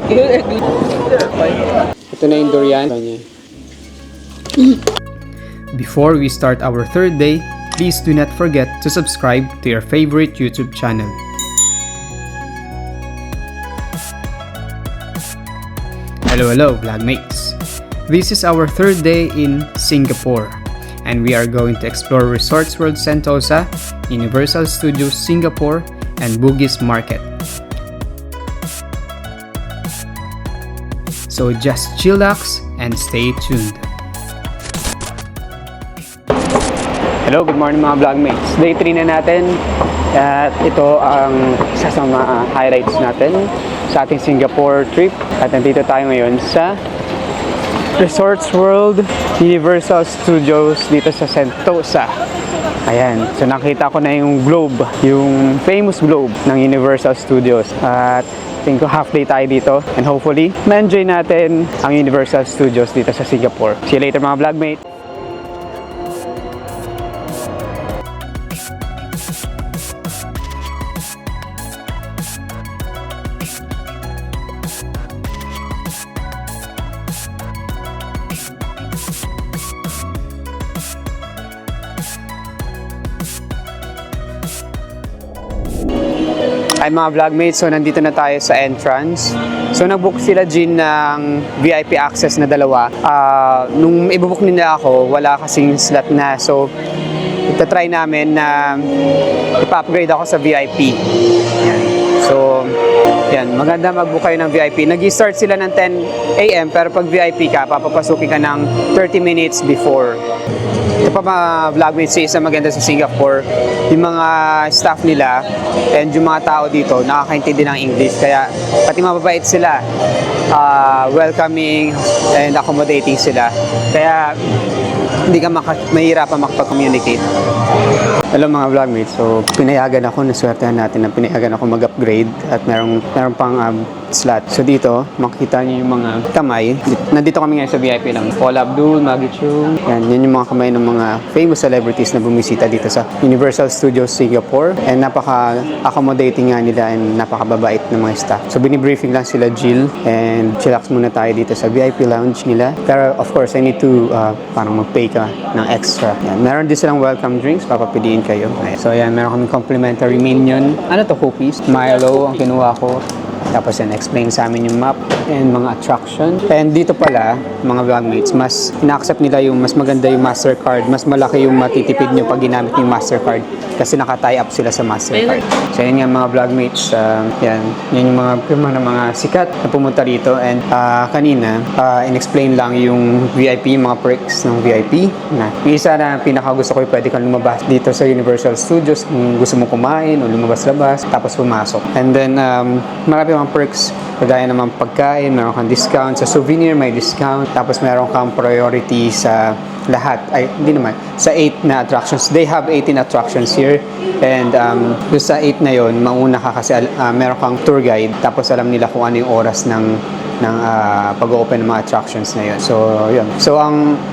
Ito na yung durian. Before we start our third day, please do not forget to subscribe to your favorite YouTube channel. Hello vlogmates! This is our third day in Singapore and we are going to explore Resorts World Sentosa, Universal Studios Singapore, and Bugis Market. So just chillax and stay tuned. Hello, good morning mga vlogmates. Day 3 na natin at ito ang isa sa mga highlights natin sa ating Singapore trip. At nandito tayo ngayon sa Resorts World Universal Studios dito sa Sentosa. Ayan, so nakita ko na yung globe, yung famous globe ng Universal Studios. At tingin ko half day tayo dito and hopefully ma-enjoy natin ang Universal Studios dito sa Singapore. See you later mga vlogmates. Ay mga vlogmates, so nandito na tayo sa entrance. So nag-book sila Jean ng VIP access na dalawa. Nung i-book nila ako, wala kasing slot na. So itatry namin na ipa-upgrade ako sa VIP. Yan. So yan, maganda mag-book kayo ng VIP. Nag-start sila ng 10 AM pero pag VIP ka, papapasukin ka ng 30 minutes before. Ito pa mga vlogmates, isa maganda sa Singapore, yung mga staff nila and yung mga tao dito nakakaintindi ng English, kaya pati mababait sila, welcoming and accommodating sila, kaya hindi ka mahirapan makapag-communicate. Hello mga vlogmates, so pinayagan ako, naswertehan natin na pinayagan ako mag-upgrade at meron pang slot. So dito, makikita niyo yung mga kamay. Nandito kami ngayon sa VIP lang. Paula Abdul, Maggie Chu. Yan yung mga kamay ng mga famous celebrities na bumisita dito sa Universal Studios Singapore. And napaka-accommodating nga nila and napaka-babait ng mga staff. So binibriefing lang sila Jill and chillax muna tayo dito sa VIP lounge nila. Pero of course, I need to parang mag-pay ka ng extra. Yan. Meron din silang welcome drinks, papapiliin kayo. So yan, meron kaming complimentary minion. Ano to, cookies? Milo ang kinuha ko. Tapos yan, explain sa amin yung map and mga attraction. And dito pala, mga vlogmates, mas ina-accept nila yung mas maganda yung MasterCard. Mas malaki yung matitipid nyo pag ginamit yung MasterCard. Kasi naka-tie up sila sa MasterCard. So yan nga mga vlogmates, yan yung mga pirma ng mga sikat na pumunta rito. And kanina, in-explain lang yung VIP, yung mga perks ng VIP. Yung isa na pinaka-gusto ko yung pwede kang lumabas dito sa Universal Studios kung gusto mo kumain o lumabas-labas, tapos pumasok. And then, marami mga perks, kagaya naman pagkain, meron kang discount sa souvenir, may discount, tapos meron kang priority sa lahat, ay hindi naman, sa 8 na attractions. They have 18 attractions here and doon sa 8 na yon, mauna ka kasi meron kang tour guide, tapos alam nila kung ano yung oras ng pag-open ng mga attractions na yun. So, yun. So,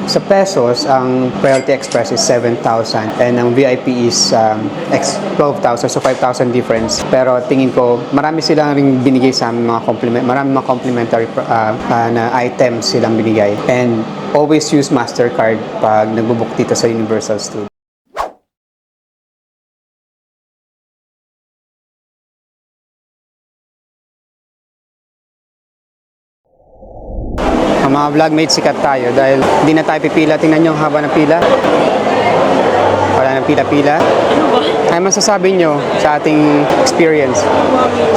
sa pesos, ang Priority Express is 7,000 and ang VIP is 12,000. So, 5,000 difference. Pero tingin ko, marami silang ring binigay sa amin marami mga complimentary na items silang binigay. And always use MasterCard pag nagbo-book dito sa Universal Studios. Mga vlogmates, sikat tayo dahil hindi na tayo pipila. Tingnan nyo ang haba ng pila. Wala nang pila-pila. Ano masasabi nyo sa ating experience?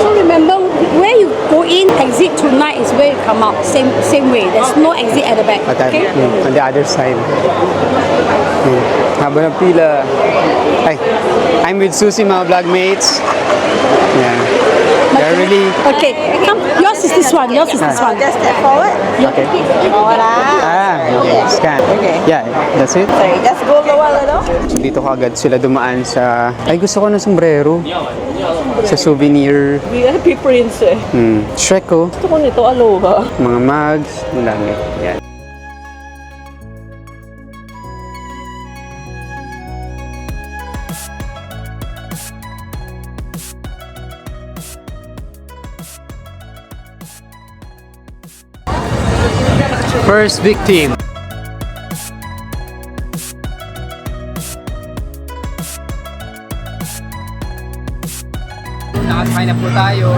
So remember, where you go in, exit tonight is where you come out. Same way. There's no exit at the back. Okay? On the other side. Haba ng pila. Hi, I'm with Susie, mga vlogmates. Yeah. They're really... Okay, come. Yours is this one. Yours is this one. Just step forward. Okay. Voila. Okay. Scan. Okay. Yeah, that's it. Sorry, just go lower a little. So dito ko agad sila dumaan sa... Ay, gusto ko ng sombrero. Sa souvenir. VIP prints eh. Shrek ko. Gusto ko nito, aloha. Mga mugs. Nilamit. Yan. First victim. Nakakain na po tayo.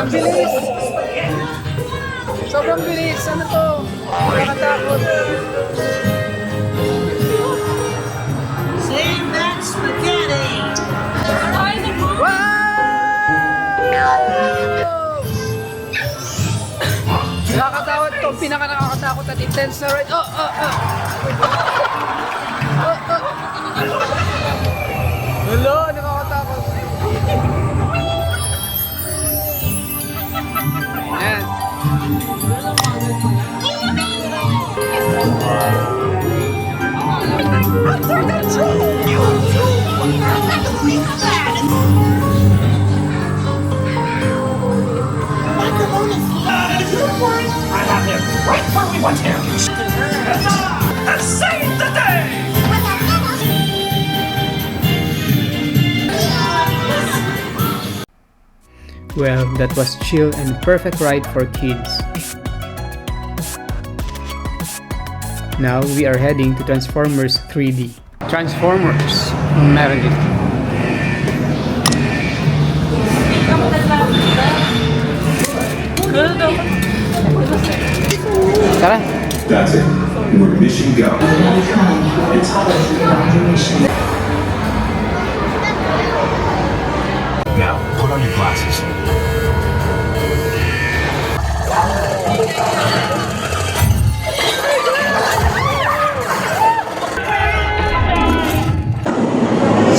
Ang bilis! Sobrang bilis! Ano to? Nakakatakot. Save that spaghetti! Nakakatakot to. Pinaka nakakatakot at intense na ride. Hello, nakakatakot. Ayan. I have him right where we want him! And save the day! Well, that was chill and perfect ride for kids. Now we are heading to Transformers 3D. Transformers. Meron dito. Tara. That's it. We're mission go. Now, put on your glasses.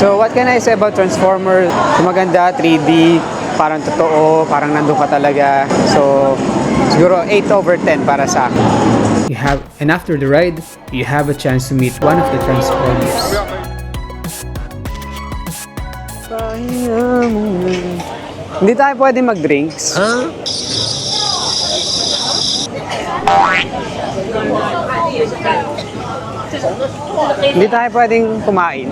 So what can I say about Transformers? So, maganda, 3D, parang totoo, parang nandun ka talaga. So siguro 8 over 10 para sa akin. And after the ride, you have a chance to meet one of the Transformers. Hindi tayo pwede mag-drinks. Hindi tayo pwedeng kumain.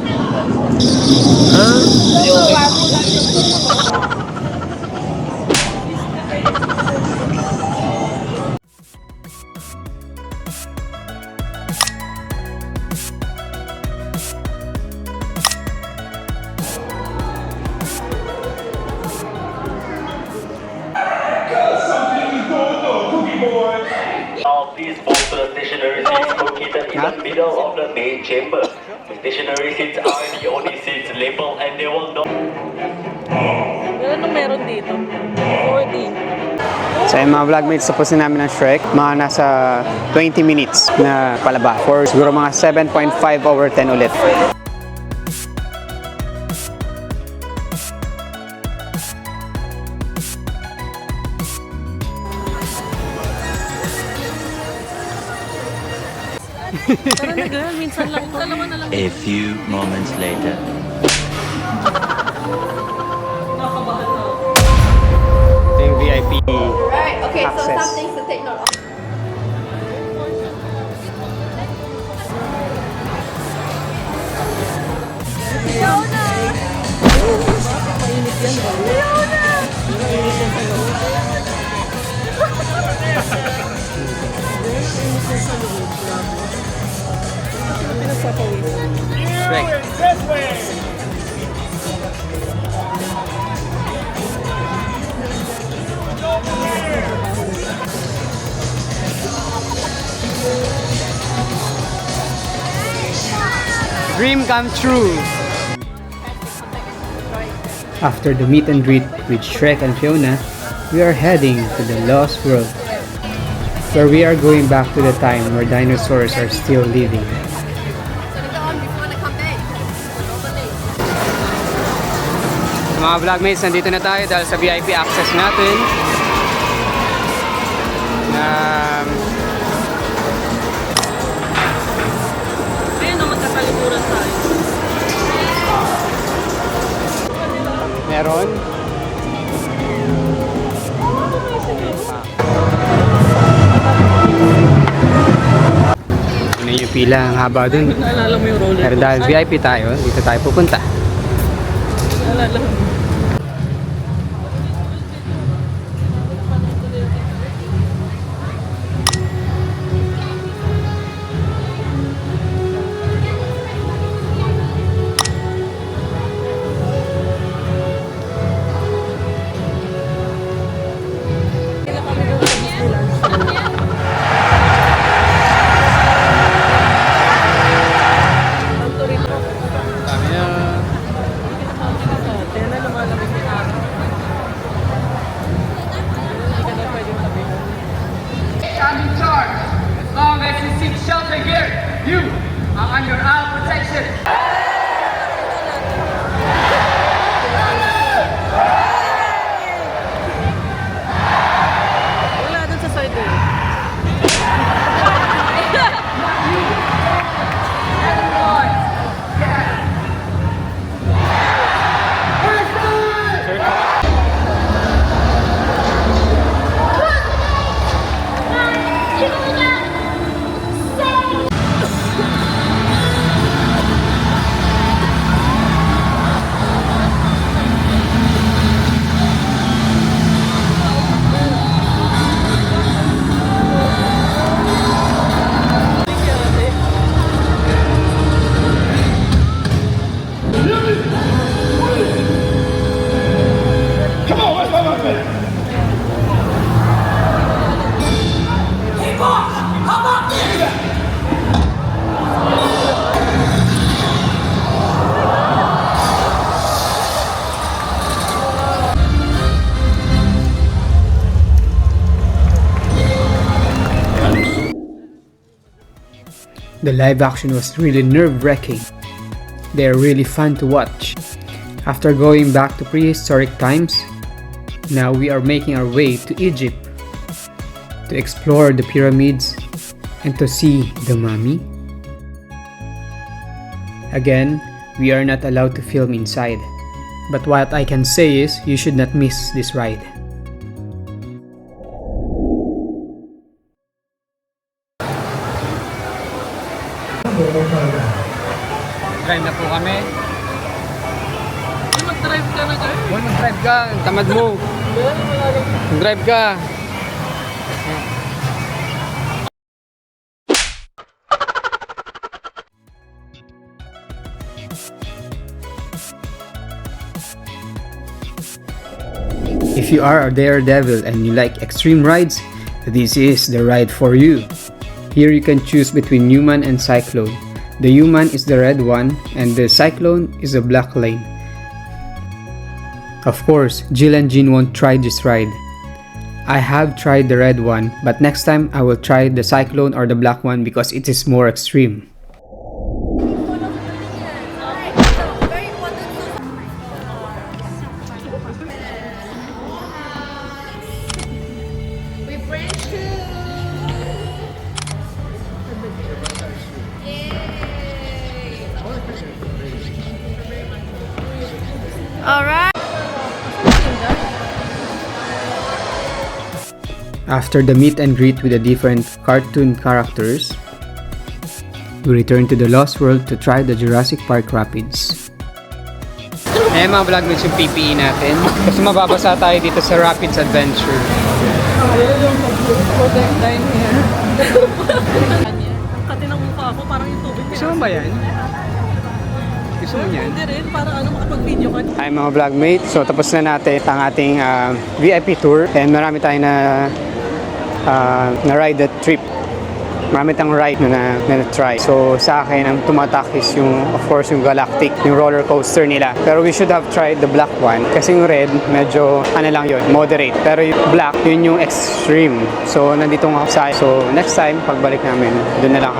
Of these bolster stationary seats located in the middle of the main chamber. The stationary seats are the only seats labeled and they will not. Anong meron dito? 4D. Sa mga vlogmates, tapusin namin ng Shrek. Mga nasa 20 minutes na palaba. For siguro mga 7.5 over 10 ulit. Tara na girl, minsan lang. Dalawa na lang. A few moments later. Ito yung VIP. Right, okay, so Access. some things to take note of. Shrek. Dream come true. After the meet and greet with Shrek and Fiona, we are heading to the Lost World, where we are going back to the time where dinosaurs are still living. Mga vlogmates, nandito na tayo dahil sa VIP access natin. Ayun o, magkakalimuran tayo. Meron. Yun yung pila ang haba dun. Naalala mo yung roller Pero dahil VIP tayo, dito tayo pupunta. Naalala mo. Kaya na lumalamig yung araw. Hindi ka na pwedeng sabihin. I'm in charge. As long as you seek shelter here, you are under our protection. Wala dun sa side eh. Come on, where's my weapon? The live action was really nerve-wracking. They are really fun to watch. After going back to prehistoric times, now we are making our way to Egypt to explore the pyramids and to see the mummy. Again, we are not allowed to film inside, but what I can say is you should not miss this ride. Drive na po kami. Mag-drive ka na girl. Huwag mag-drive ka, tamad mo. Drive ka. If you are a daredevil and you like extreme rides, this is the ride for you. Here you can choose between human and cyclone. The human is the red one and the cyclone is the black lane. Of course, Jill and Jean won't try this ride. I have tried the red one, but next time I will try the cyclone or the black one because it is more extreme. After the meet and greet with the different cartoon characters, we return to the Lost World to try the Jurassic Park Rapids. Ayan mga vlogmates yung PPE natin. Kasi mababasa tayo dito sa Rapids Adventure. Protect dine here. Ang kati ng mukha ko, parang yung tubig. Gusto mo ba yan? Gusto mo yan? Hindi rin, parang ano makapag-video ka. Hi mga vlogmates, so tapos na natin ang ating VIP tour and marami tayong na-ride that trip. Marami tayong ride na try. So sa akin, ang tumatak is yung, of course, yung Galactic, yung roller coaster nila. Pero we should have tried the black one. Kasi yung red, medyo, ano lang yun, moderate. Pero yung black, yun yung extreme. So nandito nga ako sa, so next time, pagbalik namin, doon na lang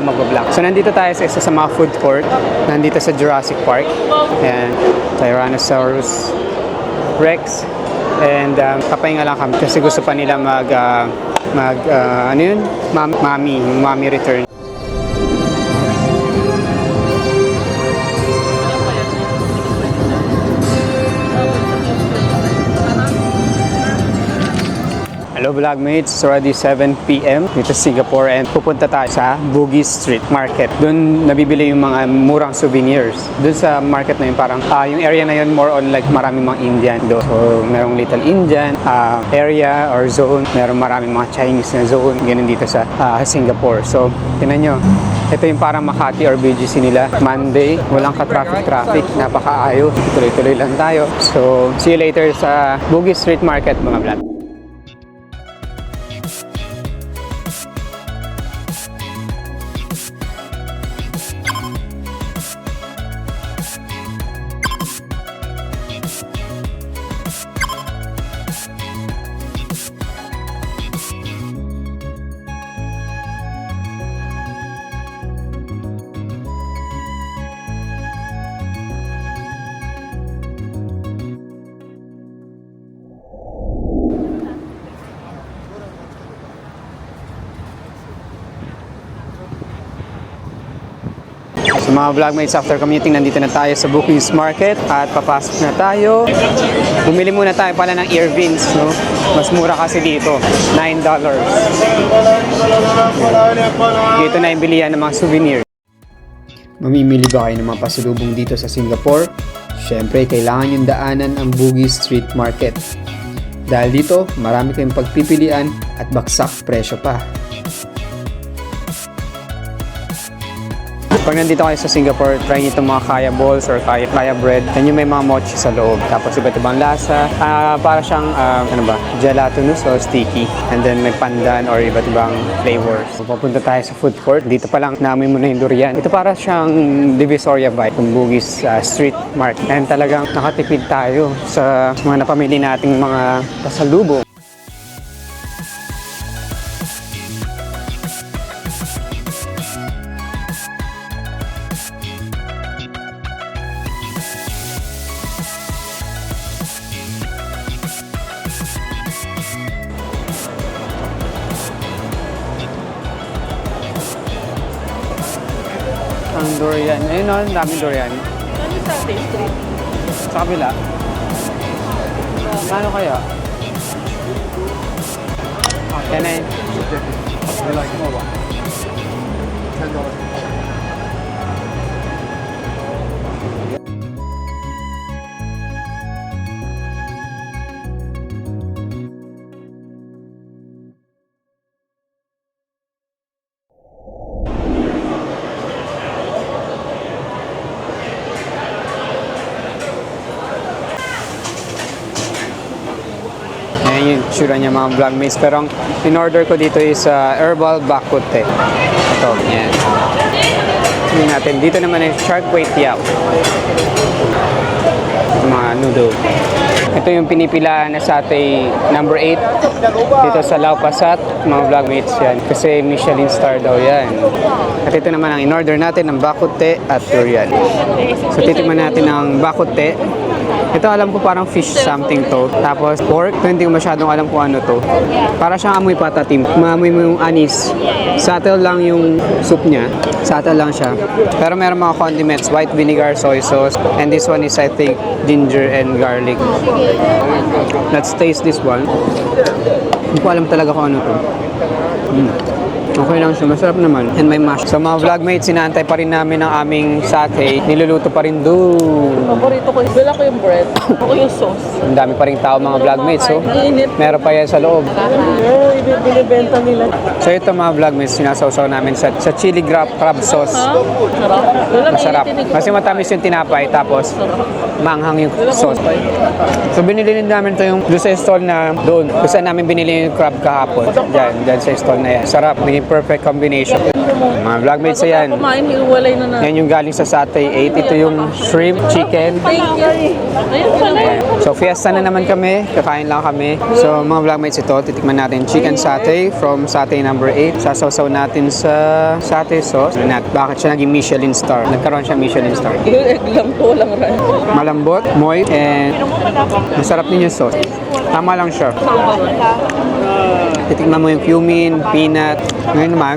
ako mag-vlog. So nandito tayo sa isa sa mga food court. Nandito sa Jurassic Park. Ayan, Tyrannosaurus Rex. And papahinga lang kami kasi gusto pa nila ano yun? Mommy return. Hello vlogmates, it's already 7 p.m. dito sa Singapore and pupunta tayo sa Bugis Street Market. Doon nabibili yung mga murang souvenirs. Doon sa market na yun parang yung area na yun more on like maraming mga Indian doon. So merong Little Indian area or zone. Merong maraming mga Chinese na zone. Ganun dito sa Singapore. So tinan nyo, ito yung parang Makati or BGC nila. Monday, walang ka-traffic. Napakaayos. Tuloy-tuloy lang tayo. So see you later sa Bugis Street Market mga vlog. So mga vlogmates, after commuting, nandito na tayo sa Bugis Market at papasok na tayo. Bumili muna tayo pala ng earrings, no? Mas mura kasi dito, $9. Dito na yung bilihan ng mga souvenir. Mamimili ba kayo ng mga pasalubong dito sa Singapore? Siyempre, kailangan yung daanan ang Bugis Street Market. Dahil dito, marami kayong pagpipilian at baksak presyo pa. Pag nandito kayo sa Singapore, try nyo itong mga kaya balls or kaya bread. Yan yung may mga mochi sa loob. Tapos iba't ibang lasa. Para siyang, gelatinous o sticky. And then may pandan or iba't ibang flavors. So, papunta tayo sa food court. Dito pa lang namin muna yung durian. Ito para siyang Divisoria vibe, yung Bugis Street Market. And talagang nakatipid tayo sa mga napamili nating mga pasalubong. Ang durian. Ayun o, ang daming durian. Ano sa street? Sa kabila. Ano kaya? Can I? Ayan yung tsura niya mga vlogmates. Pero ang in-order ko dito is herbal bak kut teh. Ito, yan. Tingnan natin. Dito naman ay shark kway tiao. Ito mga noodle. Ito yung pinipila na satay number 8 dito sa Lau Pa Sat, mga vlogmates yan. Kasi Michelin star daw yan. At ito naman ang in-order natin ng bak kut teh at durian. So titikman natin ang bak kut teh. Ito alam ko parang fish something to. Tapos pork, ito hindi ko masyadong alam kung ano to. Para siyang amoy patatim. Maamoy mo yung anis. Subtle lang yung soup niya. Subtle lang siya. Pero meron mga condiments. White vinegar, soy sauce. And this one is I think ginger and garlic. Let's taste this one. Hindi ko alam talaga kung ano to. Okay lang siya. Masarap naman. And may mash. So mga vlogmates, sinantay pa rin namin ang aming satay. Niluluto pa rin doon. Paborito ko. Wala ko yung bread. Ako yung sauce. Ang dami pa rin tao mga vlogmates. So, meron pa yan sa loob. Binibenta nila. So ito mga vlogmates, sinasawsaw namin sa chili crab sauce. Sarap. Masarap. Kasi matamis yung tinapay, tapos maanghang yung sauce. So binili din namin ito yung doon sa stall na doon. Kung saan namin binili yung crab kahapon. Diyan sa stall na yan. Sarap. Naging perfect combination. Mga vlogmates yan. Kumain, hiwalay na na. Yan yung galing sa Satay 8. Ito yung shrimp, chicken. Thank you. Ayun pala. So fiesta na naman kami. Kakain lang kami. So mga vlogmates, ito titikman natin chicken satay from Satay number 8. Sasawsaw natin sa satay sauce. Bakit siya naging Michelin star? Nagkaroon siya Michelin star. Yung egg lang to, walang rice. Malambot, moist, and masarap din yung sauce. Tama lang siya. Titikman mo yung cumin, peanut. Ngayon naman,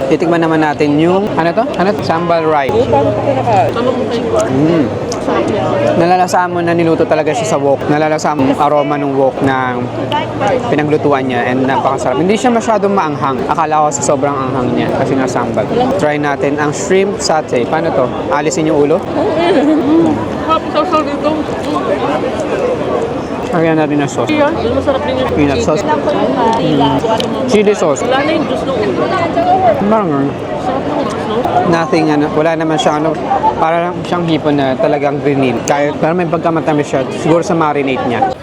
titikman naman natin yung, ano to? Sambal rice. Paano ko pinakain? Ano ko kayo? Masarap yan. Nalalasaan mo na niluto talaga siya sa wok. Nalalasaan mo yung aroma ng wok na pinaglutuan niya and napakasarap. Hindi siya masyadong maanghang. Akala ko sa sobrang anghang niya kasi nga sambal. Try natin ang shrimp satay. Paano to? Alisin yung ulo? Happy sauce dito. Lagyan natin ng sauce. Yan, masarap din yung Peanut sauce. Chili sauce. Wala na yung juice ng ulo. Parang ganun. Sarap ng juice, no? Nothing, wala naman siyang para lang siyang hipon na talagang grinin. Kahit, pero may pagkamatamis siya, siguro sa marinate niya.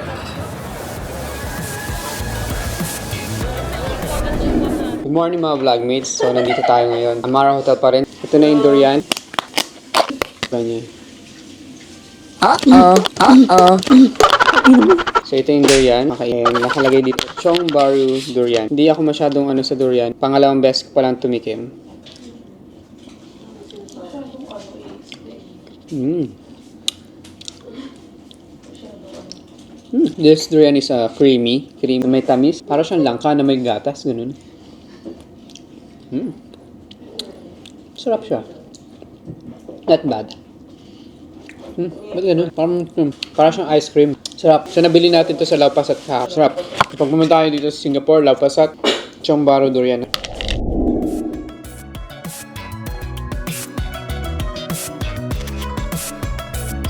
Good morning mga vlogmates. So, nandito tayo ngayon. Amara Hotel pa rin. Ito na yung durian. Ganyan. So, ito yung durian. Okay, nakalagay dito, Chong Baru durian. Hindi ako masyadong sa durian. Pangalawang best ko palang tumikim. This durian is creamy. May tamis. Para siyang langka na may gatas. Ganun. Sarap siya. Not bad. Ba't ganun? Parang siyang ice cream. Sarap. So, nabili natin to sa Lau-Pa-Sat ka. Sarap. Pag pumunta tayo dito sa Singapore, Lau-Pa-Sat, Chong Baru durian.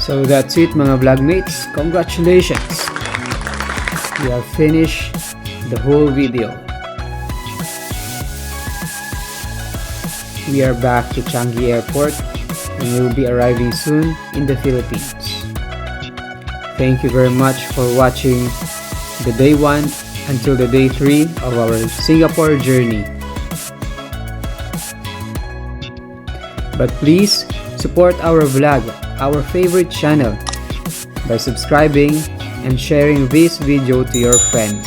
So that's it mga vlogmates. Congratulations! We have finished the whole video. We are back to Changi Airport and we will be arriving soon in the Philippines. Thank you very much for watching the day 1 until the day 3 of our Singapore journey. But please support our vlog, our favorite channel, by subscribing and sharing this video to your friends.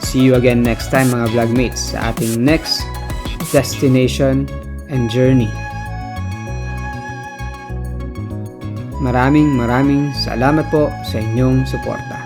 See you again next time mga vlogmates sa ating next destination and journey. Maraming salamat po sa inyong suporta.